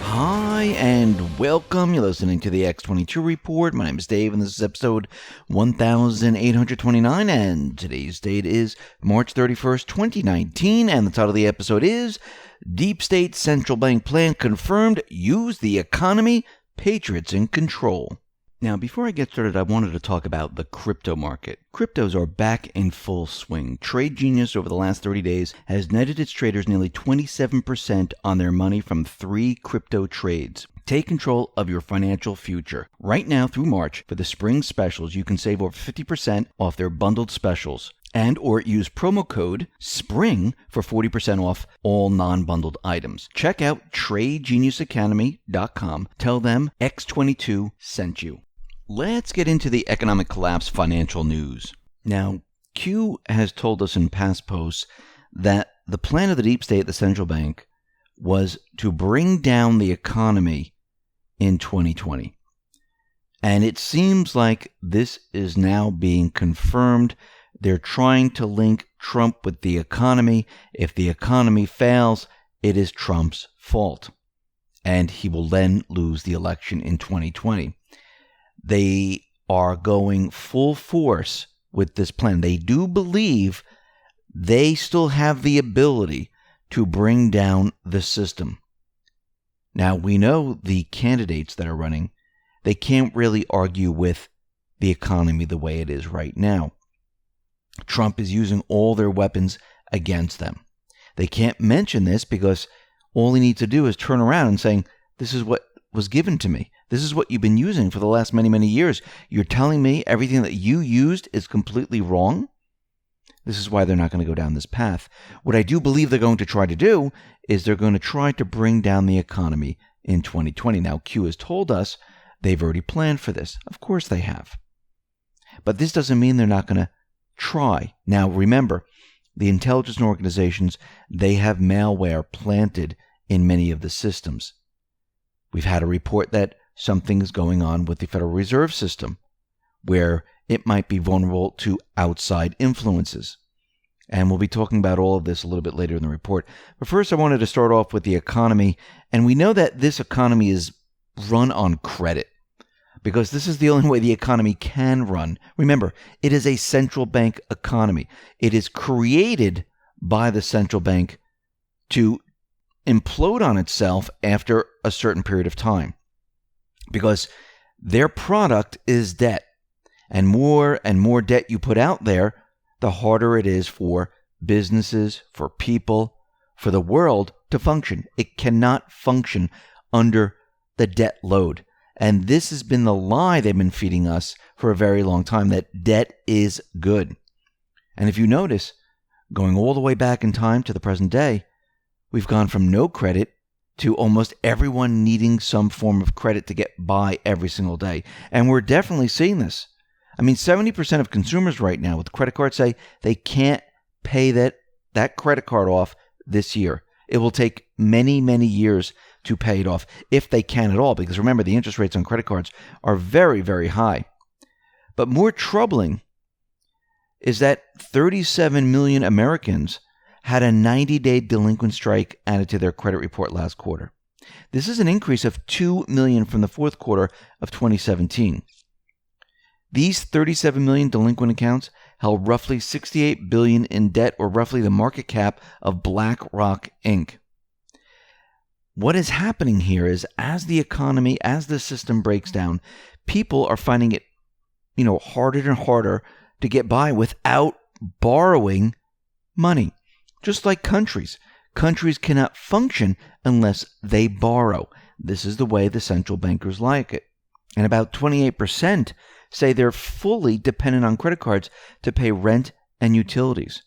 Hi, and welcome. You're listening to the X22 Report. My name is Dave, and this is episode 1829, and today's date is March 31st, 2019, and the title of the episode is Deep State Central Bank Plan Confirmed, Use the Economy, Patriots in Control. Now, before I get started, I wanted to talk about the crypto market. Cryptos are back in full swing. Trade Genius over the last 30 days has netted its traders nearly 27% on their money from 3 crypto trades. Take control of your financial future. Right now through March, for the spring specials, you can save over 50% off their bundled specials. And or use promo code SPRING for 40% off all non-bundled items. Check out TradeGeniusAcademy.com. Tell them X22 sent you. Let's get into the economic collapse financial news. Now, Q has told us in past posts that the plan of the deep state, the central bank, was to bring down the economy in 2020. And it seems like this is now being confirmed. They're trying to link Trump with the economy. If the economy fails, it is Trump's fault. And he will then lose the election in 2020. They are going full force with this plan. They do believe they still have the ability to bring down the system. Now, we know the candidates that are running, they can't really argue with the economy the way it is right now. Trump is using all their weapons against them. They can't mention this because all he needs to do is turn around and saying, this is what was given to me. This is what you've been using for the last many, many years. You're telling me everything that you used is completely wrong? This is why they're not going to go down this path. What I do believe they're going to try to do is they're going to try to bring down the economy in 2020. Now, Q has told us they've already planned for this. Of course they have. But this doesn't mean they're not going to try. Now, remember, the intelligence organizations, they have malware planted in many of the systems. We've had a report that something is going on with the Federal Reserve System, where it might be vulnerable to outside influences. And we'll be talking about all of this a little bit later in the report. But first, I wanted to start off with the economy. And we know that this economy is run on credit, because this is the only way the economy can run. Remember, it is a central bank economy. It is created by the central bank to implode on itself after a certain period of time, because their product is debt. And more debt you put out there, the harder it is for businesses, for people, for the world to function. It cannot function under the debt load. And this has been the lie they've been feeding us for a very long time, that debt is good. And if you notice, going all the way back in time to the present day, we've gone from no credit to almost everyone needing some form of credit to get by every single day. And we're definitely seeing this. I mean, 70% of consumers right now with credit cards say they can't pay that credit card off this year. It will take many, many years to pay it off, if they can at all, because remember, the interest rates on credit cards are very, very high. But more troubling is that 37 million Americans had a 90-day delinquent strike added to their credit report last quarter. This is an increase of 2 million from the fourth quarter of 2017. These 37 million delinquent accounts held roughly $68 billion in debt, or roughly the market cap of BlackRock Inc. What is happening here is, as the economy, as the system breaks down, people are finding it, harder and harder to get by without borrowing money. Just like countries. Countries cannot function unless they borrow. This is the way the central bankers like it. And about 28% say they're fully dependent on credit cards to pay rent and utilities.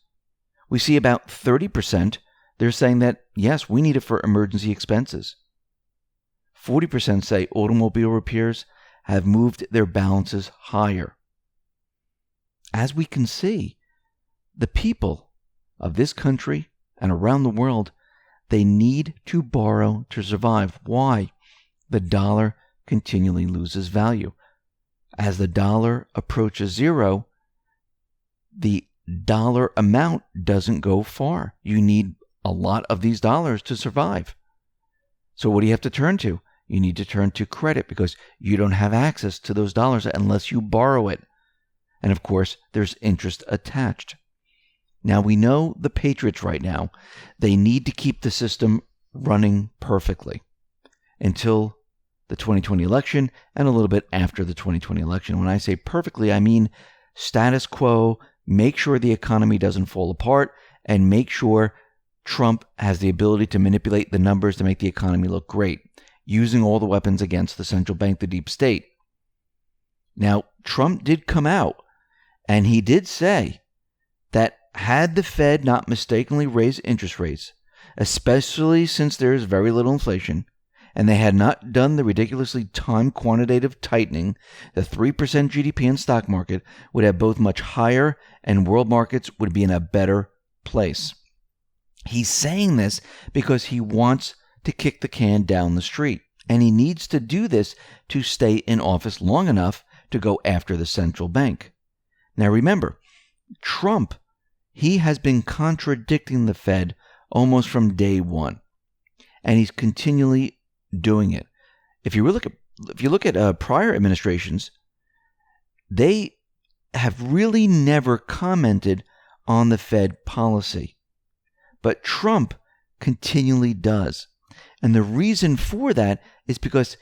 We see about 30%, they're saying that, yes, we need it for emergency expenses. 40% say automobile repairs have moved their balances higher. As we can see, the people of this country and around the world, they need to borrow to survive. Why? The dollar continually loses value. As the dollar approaches zero, the dollar amount doesn't go far. You need a lot of these dollars to survive. So what do you have to turn to? You need to turn to credit because you don't have access to those dollars unless you borrow it. And of course, there's interest attached. Now, we know the Patriots right now, they need to keep the system running perfectly until the 2020 election and a little bit after the 2020 election. When I say perfectly, I mean status quo, make sure the economy doesn't fall apart, and make sure Trump has the ability to manipulate the numbers to make the economy look great, using all the weapons against the central bank, the deep state. Now, Trump did come out, and he did say that had the Fed not mistakenly raised interest rates, especially since there is very little inflation, and they had not done the ridiculously timed quantitative tightening, the 3% GDP and stock market would have both much higher and world markets would be in a better place. He's saying this because he wants to kick the can down the street, and he needs to do this to stay in office long enough to go after the central bank. Now remember, Trump, he has been contradicting the Fed almost from day one, and he's continually doing it. If you look at prior administrations, they have really never commented on the Fed policy, but Trump continually does. And the reason for that is because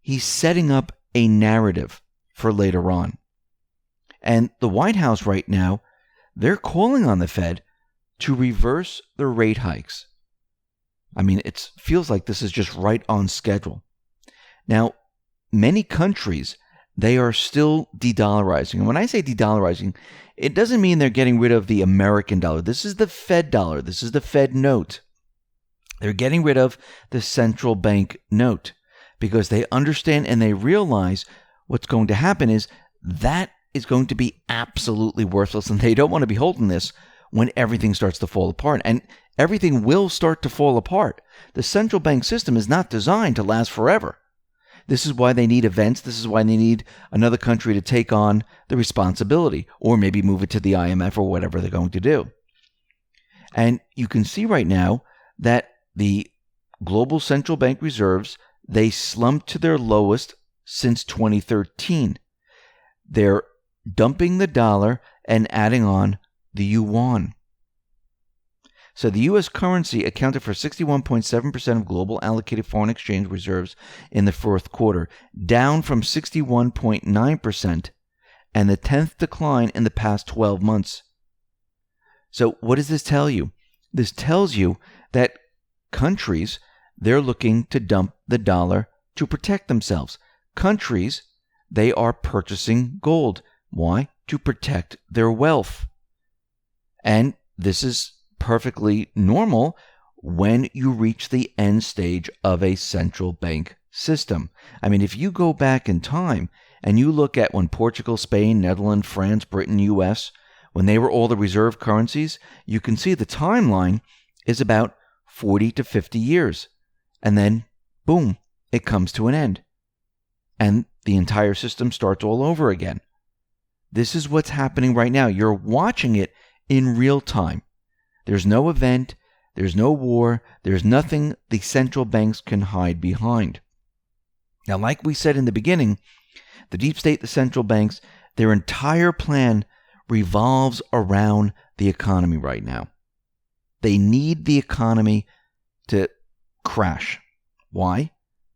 he's setting up a narrative for later on. And the White House right now, they're calling on the Fed to reverse the rate hikes. I mean, it feels like this is just right on schedule. Now, many countries, they are still de-dollarizing. And when I say de-dollarizing, it doesn't mean they're getting rid of the American dollar. This is the Fed dollar. This is the Fed note. They're getting rid of the central bank note because they understand and they realize what's going to happen is that is going to be absolutely worthless, and they don't want to be holding this when everything starts to fall apart. And everything will start to fall apart. The central bank system is not designed to last forever. This is why they need events. This is why they need another country to take on the responsibility, or maybe move it to the IMF or whatever they're going to do. And you can see right now that the global central bank reserves, they slumped to their lowest since 2013. They're dumping the dollar and adding on the yuan. So the U.S. currency accounted for 61.7% of global allocated foreign exchange reserves in the fourth quarter, down from 61.9% and the 10th decline in the past 12 months. So what does this tell you? This tells you that countries, they're looking to dump the dollar to protect themselves. Countries, they are purchasing gold. Why? To protect their wealth. And this is perfectly normal when you reach the end stage of a central bank system. I mean, if you go back in time and you look at when Portugal, Spain, Netherlands, France, Britain, US, when they were all the reserve currencies, you can see the timeline is about 40 to 50 years. And then, boom, it comes to an end. And the entire system starts all over again. This is what's happening right now. You're watching it in real time. There's no event, there's no war, there's nothing the central banks can hide behind. Now, like we said in the beginning, the deep state, the central banks, their entire plan revolves around the economy right now. They need the economy to crash. Why?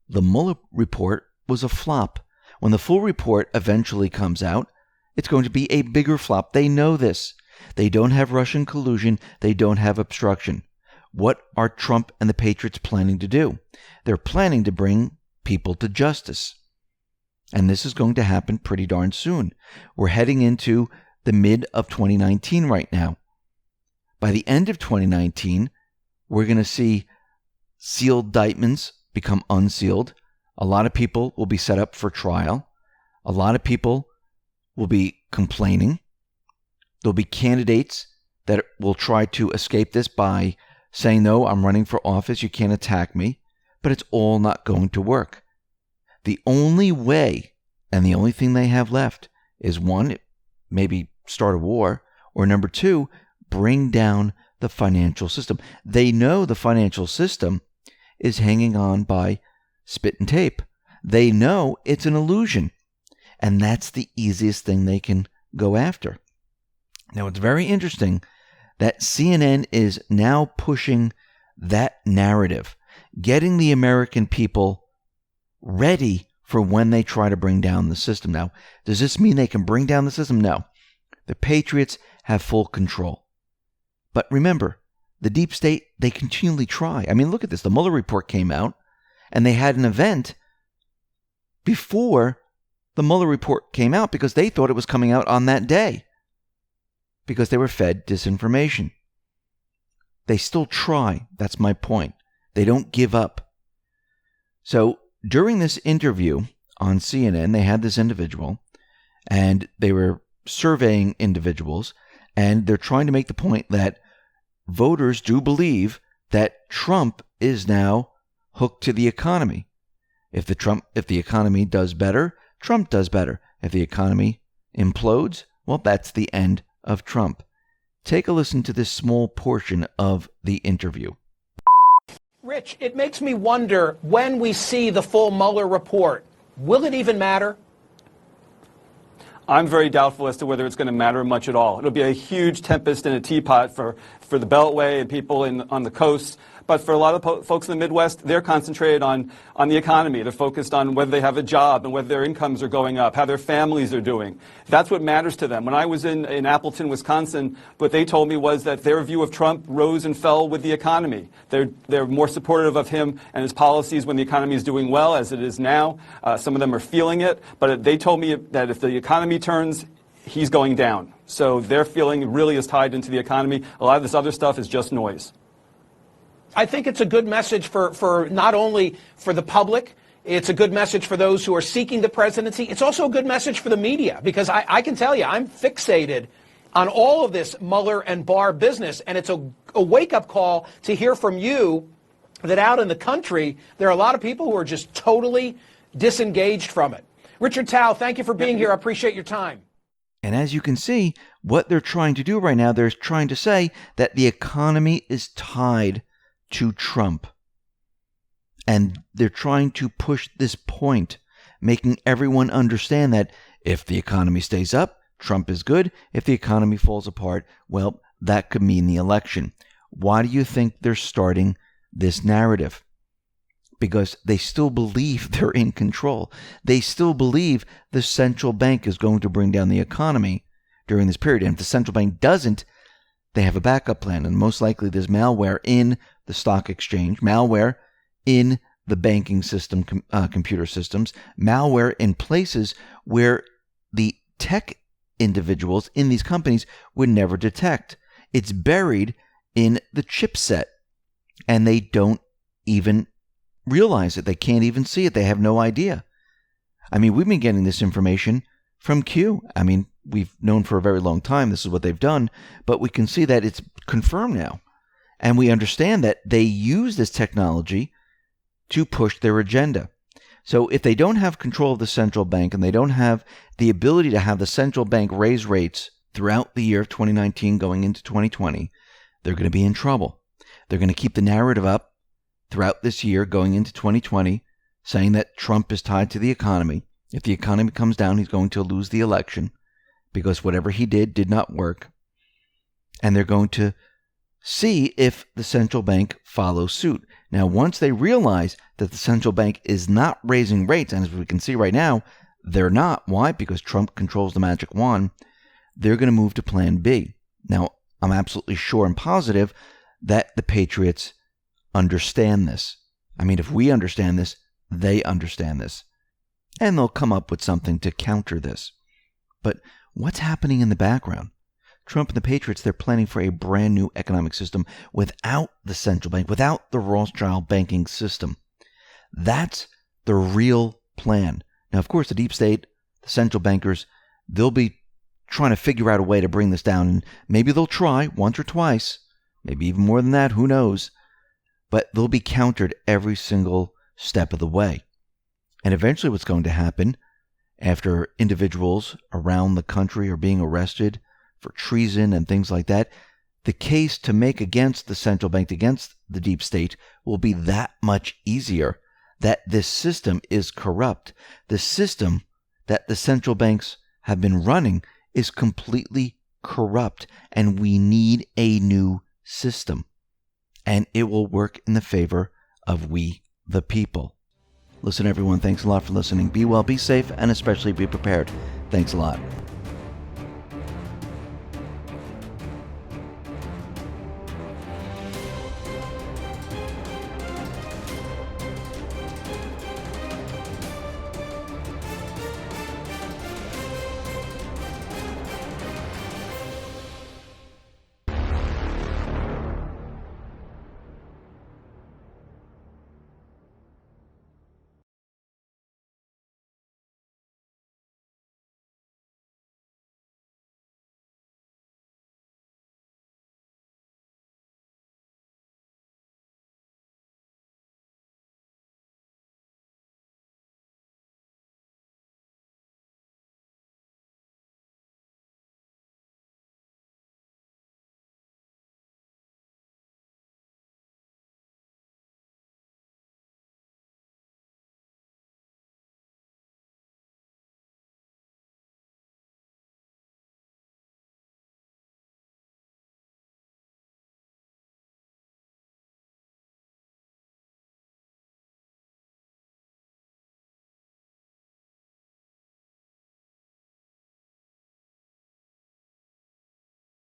The Mueller report was a flop. When the full report eventually comes out, it's going to be a bigger flop. They know this. They don't have Russian collusion. They don't have obstruction. What are Trump and the Patriots planning to do? They're planning to bring people to justice. And this is going to happen pretty darn soon. We're heading into the mid of 2019 right now. By the end of 2019, we're going to see sealed indictments become unsealed. A lot of people will be set up for trial. A lot of people will be complaining. There'll be candidates that will try to escape this by saying, no, I'm running for office, you can't attack me. But it's all not going to work. The only way and the only thing they have left is one, maybe start a war, or number two, bring down the financial system. They know the financial system is hanging on by spit and tape. They know it's an illusion, and that's the easiest thing they can go after. Now, it's very interesting that CNN is now pushing that narrative, getting the American people ready for when they try to bring down the system. Now, does this mean they can bring down the system? No. The Patriots have full control. But remember, the deep state, they continually try. I mean, look at this. The Mueller report came out, and they had an event before the Mueller report came out because they thought it was coming out on that day because they were fed disinformation. They still try. That's my point. They don't give up. So during this interview on CNN, they had this individual, and they were surveying individuals, and they're trying to make the point that voters do believe that Trump is now hooked to the economy. If the economy does better, Trump does better. If the economy implodes, well, that's the end of Trump. Take a listen to this small portion of the interview. Rich, it makes me wonder when we see the full Mueller report, will it even matter? I'm very doubtful as to whether it's going to matter much at all. It'll be a huge tempest in a teapot for the Beltway and people on the coast. But for a lot of folks in the Midwest, they're concentrated on the economy. They're focused on whether they have a job and whether their incomes are going up, how their families are doing. That's what matters to them. When I was in Appleton, Wisconsin, what they told me was that their view of Trump rose and fell with the economy. They're more supportive of him and his policies when the economy is doing well, as it is now. Some of them are feeling it. But they told me that if the economy turns, he's going down. So their feeling really is tied into the economy. A lot of this other stuff is just noise. I think it's a good message for not only for the public, it's a good message for those who are seeking the presidency. It's also a good message for the media, because I can tell you, I'm fixated on all of this Mueller and Barr business, and it's a wake-up call to hear from you that out in the country, there are a lot of people who are just totally disengaged from it. Richard Tao, thank you for being here. I appreciate your time. And as you can see, what they're trying to do right now, they're trying to say that the economy is tied to Trump. And they're trying to push this point, making everyone understand that if the economy stays up, Trump is good. If the economy falls apart, well, that could mean the election. Why do you think they're starting this narrative? Because they still believe they're in control. They still believe the central bank is going to bring down the economy during this period. And if the central bank doesn't, they have a backup plan. And most likely there's malware in the stock exchange, malware in the banking system, computer systems, malware in places where the tech individuals in these companies would never detect. It's buried in the chipset, and they don't even realize it. They can't even see it. They have no idea. I mean, we've been getting this information from Q. I mean, we've known for a very long time this is what they've done, but we can see that it's confirmed now. And we understand that they use this technology to push their agenda. So if they don't have control of the central bank and they don't have the ability to have the central bank raise rates throughout the year of 2019 going into 2020, they're going to be in trouble. They're going to keep the narrative up throughout this year going into 2020, saying that Trump is tied to the economy. If the economy comes down, he's going to lose the election because whatever he did not work. And they're going to see if the central bank follows suit. Now, once they realize that the central bank is not raising rates, and as we can see right now, they're not. Why? Because Trump controls the magic wand. They're going to move to plan B. Now, I'm absolutely sure and positive that the Patriots understand this. I mean, if we understand this, they understand this. And they'll come up with something to counter this. But what's happening in the background? Trump and the Patriots, they're planning for a brand new economic system without the central bank, without the Rothschild banking system. That's the real plan. Now, of course, the deep state, the central bankers, they'll be trying to figure out a way to bring this down. And maybe they'll try once or twice, maybe even more than that, who knows. But they'll be countered every single step of the way. And eventually what's going to happen after individuals around the country are being arrested for treason and things like that, the case to make against the central bank, against the deep state, will be that much easier. That this system is corrupt. The system that the central banks have been running is completely corrupt, and we need a new system. And it will work in the favor of we, the people. Listen, everyone, thanks a lot for listening. Be well, be safe, and especially be prepared. Thanks a lot.